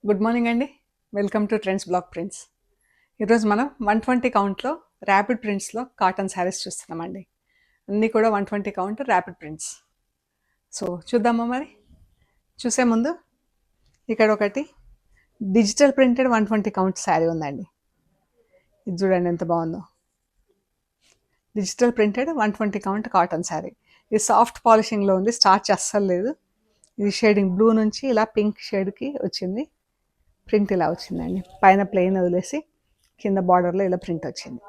Good morning అండి. Welcome to trends block prints. ఈరోజు మనం 120 కౌంట్లో ర్యాపిడ్ ప్రింట్స్లో కాటన్ శారీస్ చూస్తున్నామండి. అన్నీ కూడా 120 కౌంట్ ర్యాపిడ్ ప్రింట్స్. సో చూద్దామా మరి. చూసే ముందు ఇక్కడ ఒకటి డిజిటల్ ప్రింటెడ్ 120 కౌంట్ శారీ ఉందండి. ఇది చూడండి ఎంత బాగుందో. Digital printed 120 count cotton sari. ఇది సాఫ్ట్ పాలిషింగ్లో ఉంది, స్టార్చ్ అస్సలు లేదు. ఇది షేడింగ్ బ్లూ నుంచి ఇలా పింక్ షేడ్కి వచ్చింది. ప్రింట్ ఇలా వచ్చిందండి. పైన ప్లెయిన్ వదిలేసి కింద బార్డర్లో ఇలా ప్రింట్ వచ్చింది.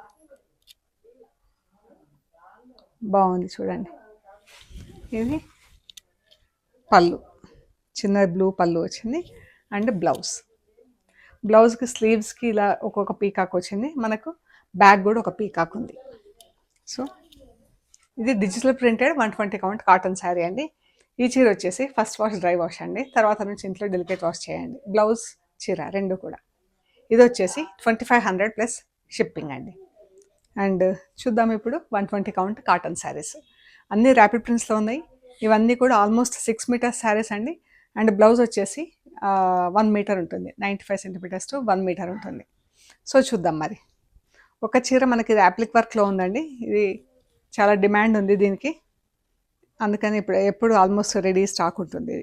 బాగుంది చూడండి. ఇది పళ్ళు, చిన్న బ్లూ పళ్ళు వచ్చింది. అండ్ బ్లౌజ్కి స్లీవ్స్కి ఇలా ఒక్కొక్క పీకాక్ వచ్చింది. మనకు బ్యాక్ కూడా ఒక పీకాక్ ఉంది. సో ఇది digital printed 120 count cotton sari అండి. ఈ చీర వచ్చేసి ఫస్ట్ వాష్ డ్రై వాష్ అండి, తర్వాత నుంచి ఇంట్లో డెలికేట్ వాష్ చేయండి. బ్లౌజ్ చీర రెండు కూడా. ఇది వచ్చేసి 2500 ప్లస్ షిప్పింగ్ అండి. అండ్ చూద్దాం ఇప్పుడు 120 కౌంట్ కాటన్ శారీస్. అన్నీ ర్యాపిడ్ ప్రింట్స్లో ఉన్నాయి. ఇవన్నీ కూడా ఆల్మోస్ట్ 6 మీటర్స్ శారీస్ అండి. అండ్ బ్లౌజ్ వచ్చేసి 1 మీటర్ ఉంటుంది, 95 సెంటీమీటర్స్ టు 1 మీటర్ ఉంటుంది. సో చూద్దాం మరి. ఒక చీర మనకి ఇది యాప్లిక్ వర్క్లో ఉందండి. ఇది చాలా డిమాండ్ ఉంది దీనికి, అందుకని ఎప్పుడు ఆల్మోస్ట్ రెడీ స్టాక్ ఉంటుంది.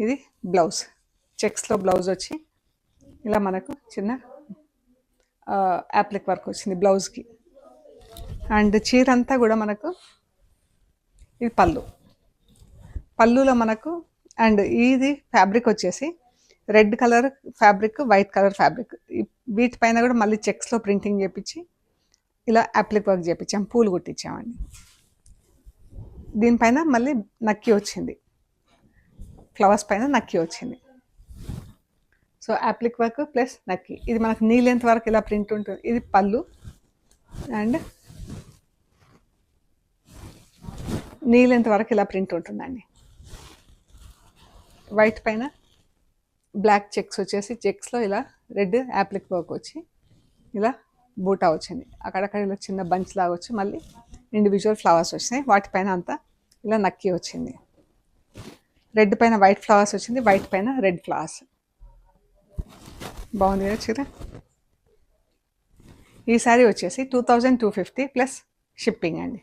ఇది బ్లౌజ్, చెక్స్లో బ్లౌజ్ వచ్చి ఇలా మనకు చిన్న యాప్లిక్ వర్క్ వచ్చింది బ్లౌజ్కి. అండ్ చీర అంతా కూడా మనకు ఇది పళ్ళులో మనకు. అండ్ ఇది ఫ్యాబ్రిక్ వచ్చేసి red colour fabric, white colour fabric. వీటిపైన కూడా మళ్ళీ చెక్స్లో ప్రింటింగ్ చేపించి ఇలా యాప్లిక్ వర్క్ చేపించాం, పూలు కుట్టించామండి. దీనిపైన మళ్ళీ నక్కి వచ్చింది, ఫ్లవర్స్ పైన నక్కి వచ్చింది. సో యాప్లిక్ వర్క్ ప్లస్ నక్కి. ఇది మనకు నీ లెంత్ వరకు ఇలా ప్రింట్ ఉంటుంది. ఇది పళ్ళు అండ్ నీ లెంత్ వరకు ఇలా ప్రింట్ ఉంటుందండి. వైట్ పైన బ్లాక్ చెక్స్ వచ్చేసి చెక్స్లో ఇలా రెడ్ యాప్లిక్ వర్క్ వచ్చి ఇలా బూటా వచ్చింది. అక్కడక్కడ ఇలా చిన్న బంచ్ లాగా వచ్చి మళ్ళీ ఇండివిజువల్ ఫ్లవర్స్ వచ్చినాయి. వాటిపైన అంతా ఇలా నక్కి వచ్చింది. రెడ్ పైన వైట్ ఫ్లవర్స్ వచ్చింది, వైట్ పైన రెడ్ ఫ్లవర్స్. బాగుంది కదా చీర. ఈ శారీ వచ్చేసి 2250 ప్లస్ షిప్పింగ్ అండి.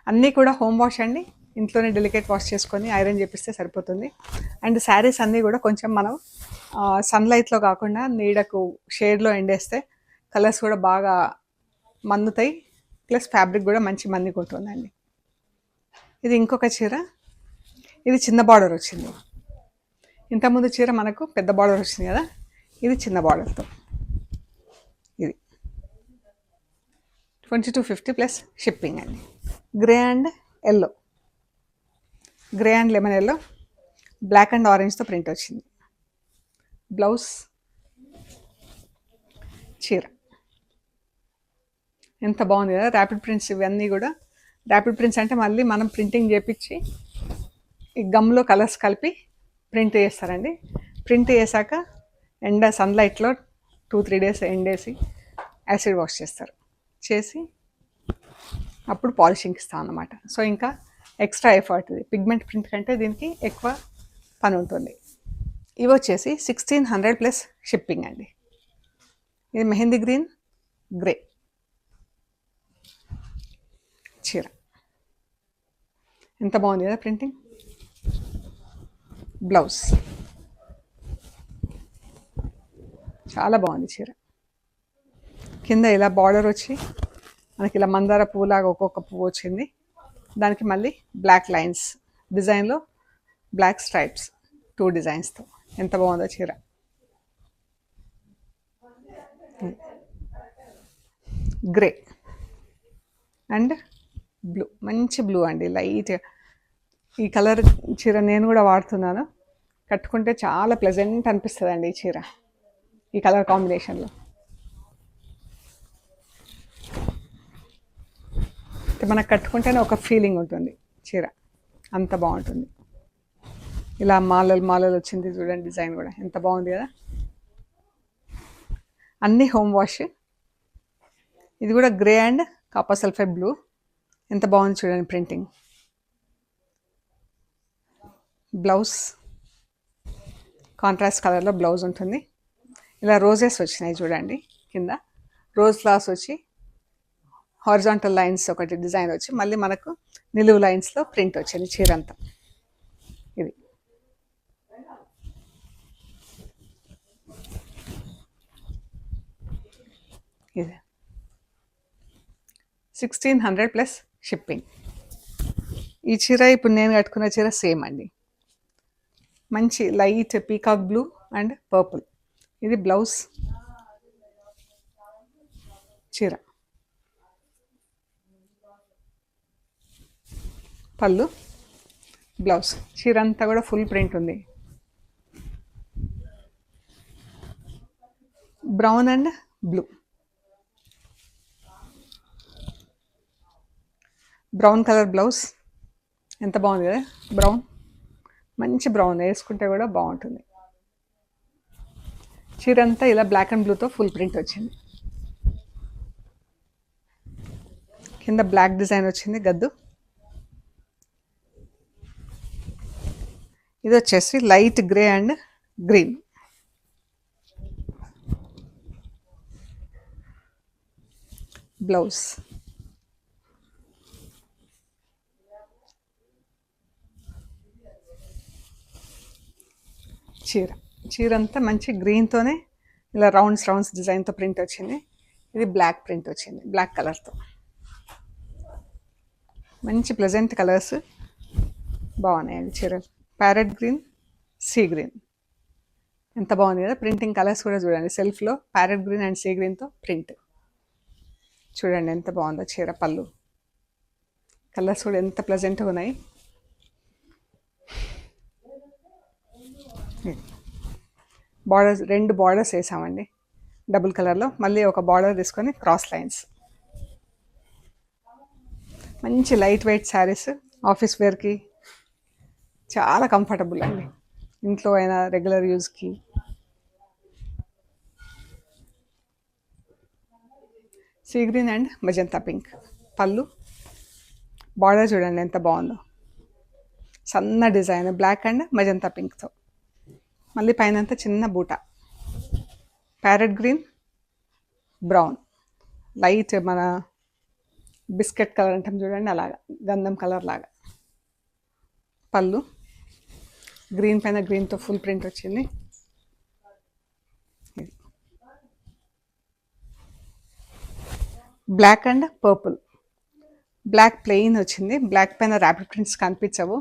అన్నీ కూడా హోమ్ వాష్ అండి, ఇంట్లోనే డెలికేట్ వాష్ చేసుకొని ఐరన్ చేపిస్తే సరిపోతుంది. అండ్ శారీస్ అన్నీ కూడా కొంచెం మనం సన్లైట్లో కాకుండా నీడకు షేడ్లో ఎండేస్తే కలర్స్ కూడా బాగా మన్నుతాయి, ప్లస్ ఫ్యాబ్రిక్ కూడా మంచి మన్నికుంటుందండి. ఇది ఇంకొక చీర. ఇది చిన్న బార్డర్ వచ్చింది. ఇంతకుముందు చీర మనకు పెద్ద బార్డర్ వచ్చింది కదా, ఇది చిన్న బార్డర్తో. ఇది 2250 ప్లస్ షిప్పింగ్ అండి. Grey and yellow, grey and lemon yellow, black and ఆరెంజ్తో ప్రింట్ వచ్చింది. బ్లౌజ్, చీర ఎంత బాగుంది కదా. ర్యాపిడ్ ప్రింట్స్ ఇవన్నీ కూడా. ర్యాపిడ్ ప్రింట్స్ అంటే మళ్ళీ మనం ప్రింటింగ్ చేపించి ఈ గమ్లో కలర్స్ కలిపి ప్రింట్ చేస్తారండి. ప్రింట్ చేశాక సన్లైట్లో 2-3 డేస్ ఎండేసి యాసిడ్ వాష్ చేసి అప్పుడు పాలిషింగ్ ఇస్తాం అన్నమాట. సో ఇంకా ఎక్స్ట్రా ఎఫర్ట్. ఇది పిగ్మెంట్ ప్రింట్ కంటే దీనికి ఎక్కువ పని ఉంటుంది. ఇవి వచ్చేసి 1600 ప్లస్ షిప్పింగ్ అండి. ఇది మెహందీ గ్రీన్, గ్రే చీర. ఎంత బాగుంది కదా ప్రింటింగ్. బ్లౌజ్ చాలా బాగుంది చీర. కింద ఇలా బార్డర్ వచ్చి మనకి ఇలా మందార పువ్వులాగా ఒక్కొక్క పువ్వు వచ్చింది. దానికి మళ్ళీ బ్లాక్ లైన్స్ డిజైన్లో బ్లాక్ స్ట్రైప్స్ 2 డిజైన్స్తో. ఎంత బాగుందో చీర. గ్రే అండ్ బ్లూ, మంచి బ్లూ అండి, లైట్. ఈ కలర్ చీర నేను కూడా వాడుతున్నాను. కట్టుకుంటే చాలా ప్లెజెంట్ అనిపిస్తుంది అండి ఈ చీర, ఈ కలర్ కాంబినేషన్లో. మనకు కట్టుకుంటేనే ఒక ఫీలింగ్ ఉంటుంది చీర, అంత బాగుంటుంది. ఇలా మాలలు వచ్చింది చూడండి, డిజైన్ కూడా ఎంత బాగుంది కదా. అన్నీ హోమ్ వాష్. ఇది కూడా grey and copper sulphide blue. ఎంత బాగుంది చూడండి ప్రింటింగ్. బ్లౌజ్ కాంట్రాస్ట్ కలర్లో బ్లౌజ్ ఉంటుంది. ఇలా రోజెస్ వచ్చినాయి చూడండి, కింద రోజ్ ఫ్లవర్స్ వచ్చి హారిజాంటల్ లైన్స్ ఒకటి డిజైన్ వచ్చి మళ్ళీ మనకు నిలువు లైన్స్లో ప్రింట్ వచ్చింది చీర అంతా. ఇది ఇది 1600 ప్లస్ షిప్పింగ్. ఈ చీర ఇప్పుడు నేను కట్టుకున్న చీర సేమ్ అండి, మంచి light peacock blue and purple. ఇది బ్లౌజ్, చీర పళ్ళు, బ్లౌజ్. చీర అంతా కూడా ఫుల్ ప్రింట్ ఉంది. Brown and blue, brown colour blouse. ఎంత బాగుంది కదా బ్రౌన్, మంచి బ్రౌన్, వేసుకుంటే కూడా బాగుంటుంది. చీర అంతా ఇలా బ్లాక్ అండ్ బ్లూతో ఫుల్ ప్రింట్ వచ్చింది. కింద బ్లాక్ డిజైన్ వచ్చింది గద్దు. ఇది వచ్చేసి light grey and green. Blouse, చీర అంతా మంచి గ్రీన్తోనే ఇలా రౌండ్స్ డిజైన్తో ప్రింట్ వచ్చింది. ఇది బ్లాక్ ప్రింట్ వచ్చింది, బ్లాక్ కలర్తో. మంచి ప్లెజెంట్ కలర్స్ బాగున్నాయండి చీరలు. ప్యారెట్ గ్రీన్, సీ గ్రీన్, ఎంత బాగుంది కదా. ప్రింటింగ్ కలర్స్ కూడా చూడండి, సెల్ఫ్లో ప్యారెట్ గ్రీన్ అండ్ సీ గ్రీన్తో ప్రింట్ చూడండి ఎంత బాగుందో చీర. పళ్ళు కలర్స్ కూడా ఎంత ప్లెజెంట్గా ఉన్నాయి. బార్డర్స్, 2 బార్డర్స్ వేసామండి డబుల్ కలర్లో. మళ్ళీ ఒక బార్డర్ తీసుకొని క్రాస్ లైన్స్. మంచి లైట్ వెయిట్ శారీస్, ఆఫీస్ వేర్కి చాలా కంఫర్టబుల్ అండి, ఇంట్లో అయినా రెగ్యులర్ యూజ్కి. Sea green and magenta pink. పళ్ళు, బార్డర్ చూడండి ఎంత బాగుందో, సన్న డిజైన్ బ్లాక్ అండ్ మజంతా పింక్తో. మళ్ళీ పైన చిన్న బూట. ప్యారెట్ గ్రీన్, బ్రౌన్, లైట్ మన బిస్కెట్ కలర్ అంటాం చూడండి, అలాగా గంధం కలర్ లాగా. పళ్ళు గ్రీన్ పైన గ్రీన్తో ఫుల్ ప్రింట్ వచ్చింది. Black and purple. Black plain వచ్చింది, బ్లాక్ పైన ర్యాపిడ్ ప్రింట్స్ కనిపించవు,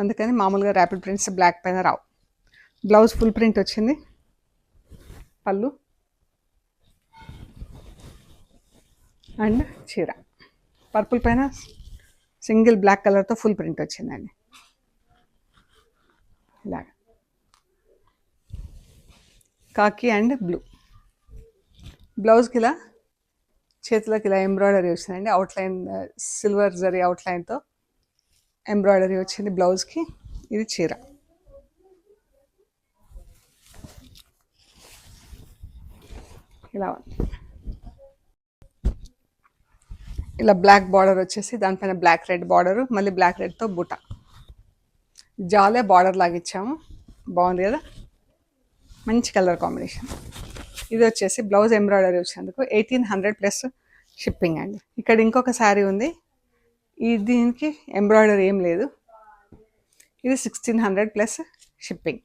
అందుకని మామూలుగా ర్యాపిడ్ ప్రింట్స్ బ్లాక్ పైన రావు. బ్లౌజ్ ఫుల్ ప్రింట్ వచ్చింది. పళ్ళు అండ్ చీర పర్పుల్ పైన సింగిల్ బ్లాక్ కలర్తో ఫుల్ ప్రింట్ వచ్చిందండి. ఇలాగా కాకి అండ్ బ్లూ. బ్లౌజ్కి ఇలా చేతులకి ఇలా ఎంబ్రాయిడరీ వచ్చిందండి, అవుట్లైన్ సిల్వర్ జరీ అవుట్లైన్తో ఎంబ్రాయిడరీ వచ్చింది బ్లౌజ్కి. ఇది చీర. ఇలా ఇలా బ్లాక్ బార్డర్ వచ్చేసి దానిపైన బ్లాక్ రెడ్ బార్డరు, మళ్ళీ బ్లాక్ రెడ్తో బుట్ట. జాలే బార్డర్ లాగా ఇచ్చాము, బాగుంది కదా, మంచి కలర్ కాంబినేషన్. ఇది వచ్చేసి బ్లౌజ్ ఎంబ్రాయిడరీ వచ్చినందుకు 1800 ప్లస్ షిప్పింగ్ అండి. ఇక్కడ ఇంకొక శారీ ఉంది, ఈ దీనికి ఎంబ్రాయిడరీ ఏం లేదు, ఇది 1600 ప్లస్ షిప్పింగ్.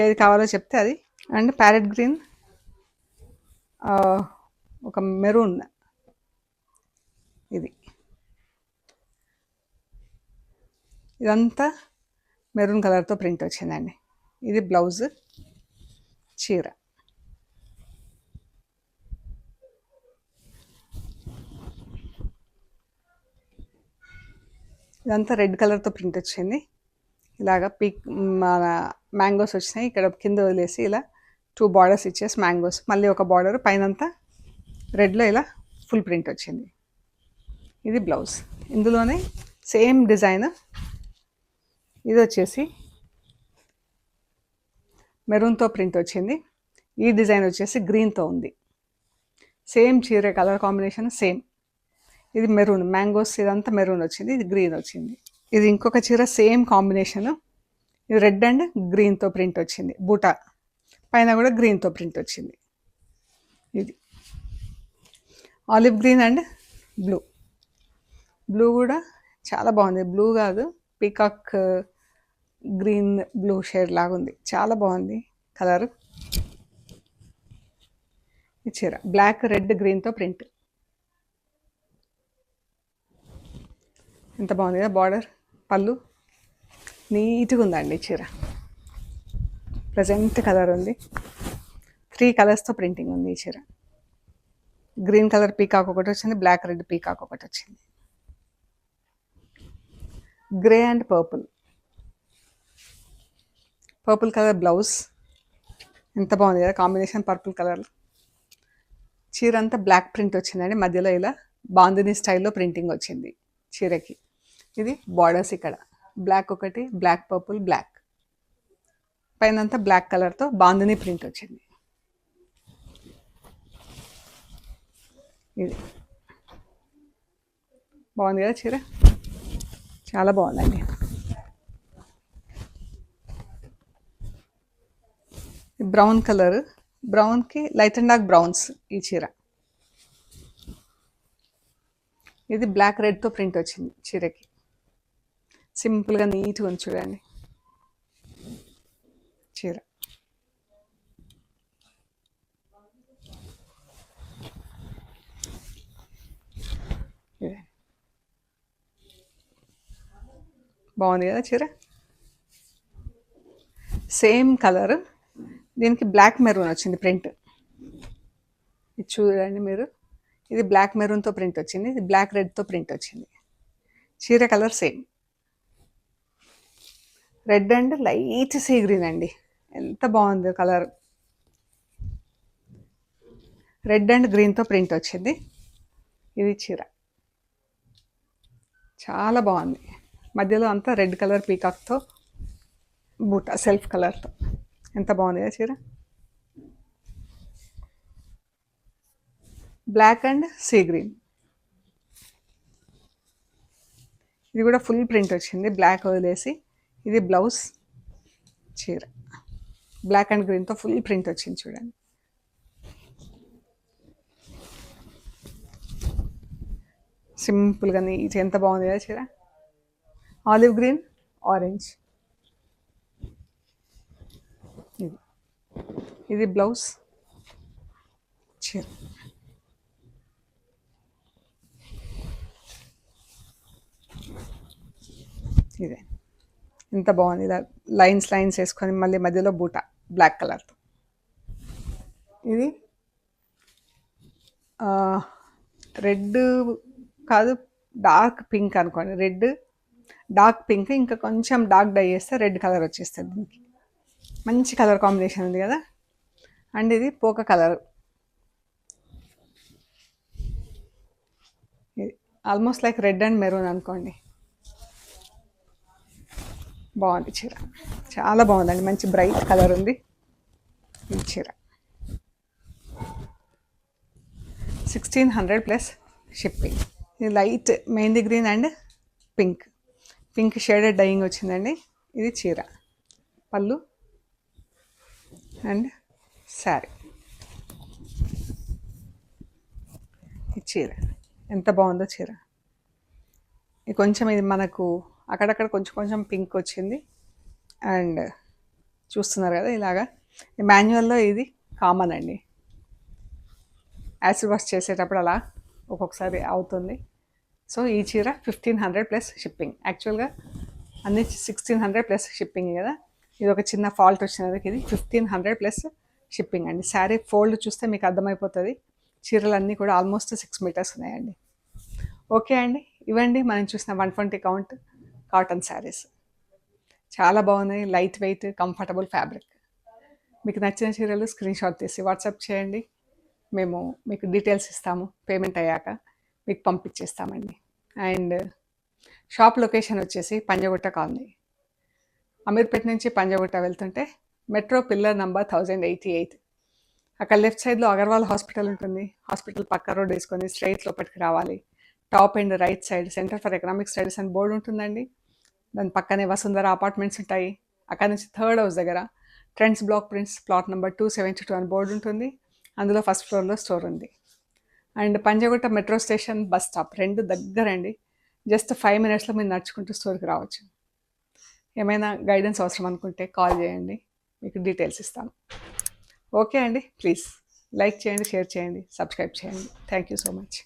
ఏది కావాలో చెప్తే అది. అండ్ ప్యారెట్ గ్రీన్, ఒక మెరూన్, ఇదంతా మెరూన్ కలర్తో ప్రింట్ వచ్చిందండి. ఇది బ్లౌజ్, చీర. ఇదంతా రెడ్ కలర్తో ప్రింట్ వచ్చింది. ఇలాగ మన మ్యాంగోస్ వచ్చినాయి, ఇక్కడ కింద వదిలేసి ఇలా 2 బార్డర్స్ ఇచ్చేసి మ్యాంగోస్, మళ్ళీ ఒక బార్డర్ పైనంతా రెడ్లో ఇలా ఫుల్ ప్రింట్ వచ్చింది. ఇది బ్లౌజ్. ఇందులోనే సేమ్ డిజైన్, ఇది వచ్చేసి మెరూన్తో ప్రింట్ వచ్చింది, ఈ డిజైన్ వచ్చేసి గ్రీన్తో ఉంది. సేమ్ చీర కలర్ కాంబినేషన్ సేమ్. ఇది మెరూన్, మ్యాంగోస్ ఇదంతా మెరూన్ వచ్చింది, ఇది గ్రీన్ వచ్చింది. ఇది ఇంకొక చీర సేమ్ కాంబినేషను, ఇది రెడ్ అండ్ గ్రీన్తో ప్రింట్ వచ్చింది. బూటా పైన కూడా గ్రీన్తో ప్రింట్ వచ్చింది. ఇది olive green and blue. Blue కూడా చాలా బాగుంది. బ్లూ కాదు, పీకాక్ గ్రీన్ బ్లూ షేడ్ లాగా ఉంది. చాలా బాగుంది కలర్. ఈ చీర బ్లాక్ రెడ్ గ్రీన్తో ప్రింట్. ఎంత బాగుంది కదా బార్డర్. పళ్ళు నీట్గా ఉందండి చీర. ప్రజెంట్ కలర్ ఉంది. 3 కలర్స్తో ప్రింటింగ్ ఉంది ఈ చీర. గ్రీన్ కలర్ పీకాక్ ఒకటి వచ్చింది, బ్లాక్ రెడ్ పీకాక్ ఒకటి వచ్చింది. Grey and purple. Purple colour blouse. ఎంత బాగుంది కదా కాంబినేషన్ పర్పుల్ కలర్. చీర అంతా బ్లాక్ ప్రింట్ వచ్చిందండి. మధ్యలో ఇలా బాందిని స్టైల్లో ప్రింటింగ్ వచ్చింది చీరకి. ఇది బార్డర్స్ ఇక్కడ బ్లాక్ ఒకటి, బ్లాక్ పర్పుల్ బ్లాక్, పైన అంతా బ్లాక్ కలర్తో బాందిని ప్రింట్ వచ్చింది. ఇది బాగుంది కదా చీర, చాలా బాగుందండి. బ్రౌన్ కలర్, బ్రౌన్కి లైట్ అండ్ డార్క్ బ్రౌన్స్ ఈ చీర. ఇది బ్లాక్ రెడ్తో ప్రింట్ వచ్చింది చీరకి. సింపుల్గా నీట్గా ఉంది చూడండి చీర. బాగుంది కదా చీర. సేమ్ కలర్, దీనికి బ్లాక్ మెరూన్ వచ్చింది ప్రింట్. ఇది చూడండి మీరు, ఇది బ్లాక్ మెరూన్తో ప్రింట్ వచ్చింది, ఇది బ్లాక్ రెడ్తో ప్రింట్ వచ్చింది. చీర colour same, red and light sea green అండి. ఎంత బాగుంది కలర్. రెడ్ అండ్ గ్రీన్తో ప్రింట్ వచ్చింది. ఇది చీర చాలా బాగుంది. మధ్యలో అంతా రెడ్ కలర్ పీకాక్తో బూటా సెల్ఫ్ కలర్తో. ఎంత బాగుంది కదా చీర. Black and sea green. ఇది కూడా ఫుల్ ప్రింట్ వచ్చింది, బ్లాక్ వదిలేసి. ఇది బ్లౌజ్. చీర బ్లాక్ అండ్ గ్రీన్తో ఫుల్ ప్రింట్ వచ్చింది చూడండి. సింపుల్గా నీట్, ఎంత బాగుంది కదా చీర. Olive green, orange. ఇది బ్లౌజ్. చీర ఇదే ఎంత బాగుంది. ఇలా లైన్స్ లైన్స్ వేసుకొని మళ్ళీ మధ్యలో బూటా బ్లాక్ కలర్తో. ఇది రెడ్ కాదు, డార్క్ పింక్ అనుకోండి. రెడ్ డార్క్ పింక్, ఇంకా కొంచెం డార్క్ డై చేస్తే రెడ్ కలర్ వచ్చేస్తుంది దీనికి. మంచి కలర్ కాంబినేషన్ ఉంది కదా. అండ్ ఇది పోక కలర్. ఇది almost like red and maroon అనుకోండి. బాగుంది చీర, చాలా బాగుందండి. మంచి బ్రైట్ కలర్ ఉంది ఈ చీర. 1600 ప్లస్ షిప్పింగ్. ఇది light mehndi green and pink, pink shaded dyeing వచ్చిందండి. ఇది చీర, పళ్ళు అండ్ శారీ. ఈ చీర ఎంత బాగుందో చీర. ఇది కొంచెం, ఇది మనకు అక్కడక్కడ కొంచెం కొంచెం పింక్ వచ్చింది. అండ్ చూస్తున్నారు కదా ఇలాగా. మాన్యువల్లో ఇది కామన్ అండి, యాసిడ్ వాష్ చేసేటప్పుడు అలా ఒక్కొక్కసారి అవుతుంది. సో ఈ చీర 1500 ప్లస్ షిప్పింగ్. యాక్చువల్గా అన్ని 1600 ప్లస్ షిప్పింగ్ కదా. ఇది ఒక చిన్న ఫాల్ట్ వచ్చినందుకు ఇది 1500 ప్లస్ షిప్పింగ్ అండి. శారీ ఫోల్డ్ చూస్తే మీకు అర్థమైపోతుంది. చీరలన్నీ కూడా ఆల్మోస్ట్ 6 మీటర్స్ ఉన్నాయండి. ఓకే అండి, ఇవ్వండి మనం చూసిన 120 కౌంట్ కాటన్ శారీస్. చాలా బాగున్నాయి, లైట్ వెయిట్, కంఫర్టబుల్ ఫ్యాబ్రిక్. మీకు నచ్చిన చీరలు స్క్రీన్ షాట్ తీసి వాట్సాప్ చేయండి. మేము మీకు డీటెయిల్స్ ఇస్తాము. పేమెంట్ అయ్యాక మీకు పంపించేస్తామండి. అండ్ షాప్ లొకేషన్ వచ్చేసి పంజగుట్ట కాలనీ. అమీర్పేట నుంచి పంజగుట్ట వెళ్తుంటే మెట్రో పిల్లర్ నంబర్ 1088. అక్కడ లెఫ్ట్ సైడ్లో అగర్వాల్ హాస్పిటల్ ఉంటుంది. హాస్పిటల్ పక్క రోడ్ వేసుకొని స్ట్రైట్ లోపలికి రావాలి. Top and right side centre for economic studies అని బోర్డు ఉంటుందండి. దాని పక్కనే వసుంధర అపార్ట్మెంట్స్ ఉంటాయి. అక్కడ నుంచి థర్డ్ హౌస్ దగ్గర trends block prints plot number 272 అని బోర్డు ఉంటుంది. అందులో ఫస్ట్ ఫ్లోర్లో స్టోర్ ఉంది. And Panjagutta metro station bus stop రెండు దగ్గరండి. జస్ట్ 5 మినిట్స్లో మీరు నడుచుకుంటూ స్టోర్కి రావచ్చు. ఏమైనా గైడెన్స్ అవసరం అనుకుంటే కాల్ చేయండి, మీకు డీటెయిల్స్ ఇస్తాను. ఓకే అండి, ప్లీజ్ లైక్ చేయండి, షేర్ చేయండి, సబ్స్క్రైబ్ చేయండి. Thank you so much.